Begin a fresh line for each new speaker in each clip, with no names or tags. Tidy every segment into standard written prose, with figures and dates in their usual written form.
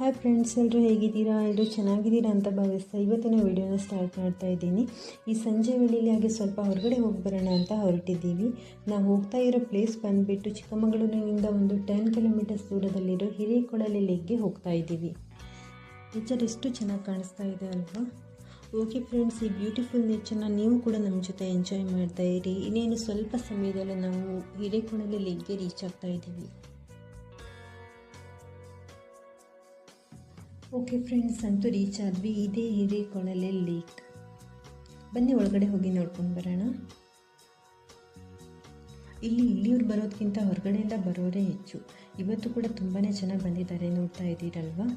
Hi friends, ಎಲ್ಲರೂ ಹೇಗಿದ್ದೀರಾ? ಎಲ್ಲರೂ ಚೆನ್ನಾಗಿದ್ದೀರಾ ಅಂತ ಭಾವಿಸ್ತಾ ಇವತ್ತಿನ ವಿಡಿಯೋನ ಸ್ಟಾರ್ಟ್ ಮಾಡ್ತಾ ಇದ್ದೀನಿ. ಈ ಸಂಜೆ ವೇಳೆಯಲ್ಲಿ ಹಾಗೆ ಸ್ವಲ್ಪ ಹೊರಗಡೆ ಹೋಗಿ ಬರೋಣ ಅಂತ ಹೊರಟಿದ್ದೀವಿ. ನಾವು ಹೋಗ್ತಾ ಇರೋ ಪ್ಲೇಸ್ ಬಂದುಬಿಟ್ಟು ಚಿಕ್ಕಮಗಳೂರಿನಿಂದ ಒಂದು 10 ಕಿಲೋಮೀಟರ್ಸ್ ದೂರದಲ್ಲಿರೋ ಹಿರೇಕೊಳಲೆ ಲೇಕ್ಗೆ ಹೋಗ್ತಾ ಇದ್ದೀವಿ. ನೇಚರ್ ಎಷ್ಟು ಚೆನ್ನಾಗಿ ಕಾಣಿಸ್ತಾ ಇದೆ ಅಲ್ವಾ? ಓಕೆ ಫ್ರೆಂಡ್ಸ್, ಈ ಬ್ಯೂಟಿಫುಲ್ ನೇಚರ್ನ ನೀವು ಕೂಡ ನಮ್ಮ ಜೊತೆ ಎಂಜಾಯ್ ಮಾಡ್ತಾ ಇರಿ. ಇನ್ನೇನು ಸ್ವಲ್ಪ ಸಮಯದಲ್ಲೇ ನಾವು ಹಿರೇಕೊಳಲೆ ಲೇಕ್ಗೆ ರೀಚ್ ಆಗ್ತಾ ಇದ್ದೀವಿ. ಓಕೆ ಫ್ರೆಂಡ್ಸ್, ಅಂತೂ ರೀಚ್ ಆದ್ವಿ. ಇದೇ ಹಿರೇಕೊಳಲೆ ಲೇಕ್. ಬನ್ನಿ ಒಳಗಡೆ ಹೋಗಿ ನೋಡ್ಕೊಂಡು ಬರೋಣ. ಇಲ್ಲಿಯವ್ರು ಬರೋದಕ್ಕಿಂತ ಹೊರಗಡೆಯಿಂದ ಬರೋರೇ ಹೆಚ್ಚು. ಇವತ್ತು ಕೂಡ ತುಂಬಾ ಚೆನ್ನಾಗಿ ಬಂದಿದ್ದಾರೆ, ನೋಡ್ತಾ ಇದ್ದೀರಲ್ವಾ?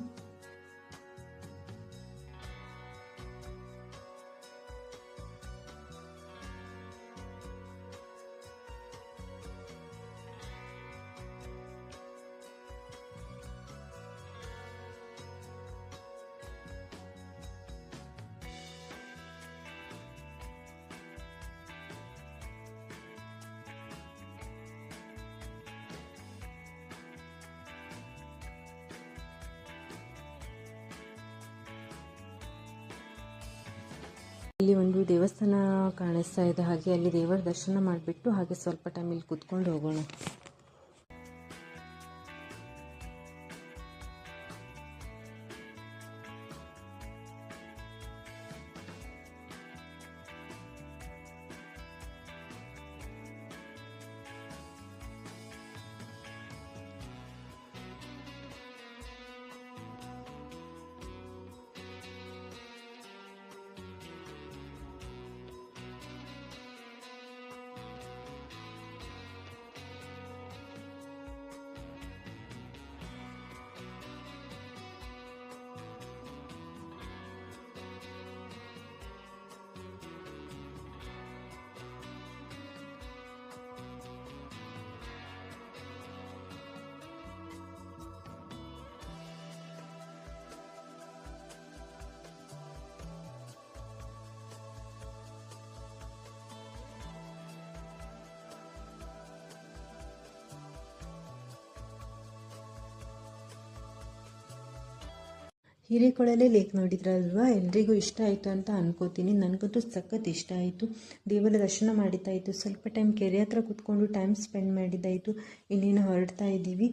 ಇಲ್ಲಿ ಒಂದು ದೇವಸ್ಥಾನ ಕಾಣಿಸ್ತಾ ಇದೆ. ಹಾಗೆ ಅಲ್ಲಿ ದೇವರ ದರ್ಶನ ಮಾಡಿಬಿಟ್ಟು ಹಾಗೆ ಸ್ವಲ್ಪ ಟೈಮ್ ಇಲ್ಲಿ ಕುತ್ಕೊಂಡು ಹೋಗೋಣ. ಹಿರೇಕೊಳಲೆ ಲೇಕ್ ನೋಡಿದ್ರಲ್ವಾ? ಎಲ್ರಿಗೂ ಇಷ್ಟ ಆಯಿತು ಅಂತ ಅನ್ಕೋತೀನಿ. ನನಗಂತೂ ಸಖತ್ ಇಷ್ಟ ಆಯಿತು. ದೇವರ ದರ್ಶನ ಮಾಡಿದ್ದಾಯಿತು, ಸ್ವಲ್ಪ ಟೈಮ್ ಕೆರೆ ಹತ್ರ ಕೂತ್ಕೊಂಡು ಟೈಮ್ ಸ್ಪೆಂಡ್ ಮಾಡಿದ್ದಾಯಿತು. ಇನ್ನೇನು ಹೊರಡ್ತಾ ಇದ್ದೀವಿ.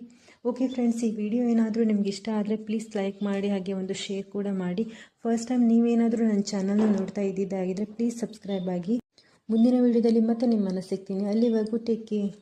ಓಕೆ ಫ್ರೆಂಡ್ಸ್, ಈ ವಿಡಿಯೋ ಏನಾದರೂ ನಿಮ್ಗೆ ಇಷ್ಟ ಆದರೆ ಪ್ಲೀಸ್ ಲೈಕ್ ಮಾಡಿ, ಹಾಗೆ ಒಂದು ಶೇರ್ ಕೂಡ ಮಾಡಿ. ಫಸ್ಟ್ ಟೈಮ್ ನೀವೇನಾದರೂ ನನ್ನ ಚಾನಲ್ನ ನೋಡ್ತಾ ಇದ್ದಿದ್ದಾಗಿದ್ದರೆ ಪ್ಲೀಸ್ ಸಬ್ಸ್ಕ್ರೈಬ್ ಆಗಿ. ಮುಂದಿನ ವಿಡಿಯೋದಲ್ಲಿ ಮತ್ತೆ ನಿಮ್ಮನ್ನು ಸಿಗ್ತೀನಿ. ಅಲ್ಲಿವರೆಗೂ ಟೇಕ್ ಕೇರ್.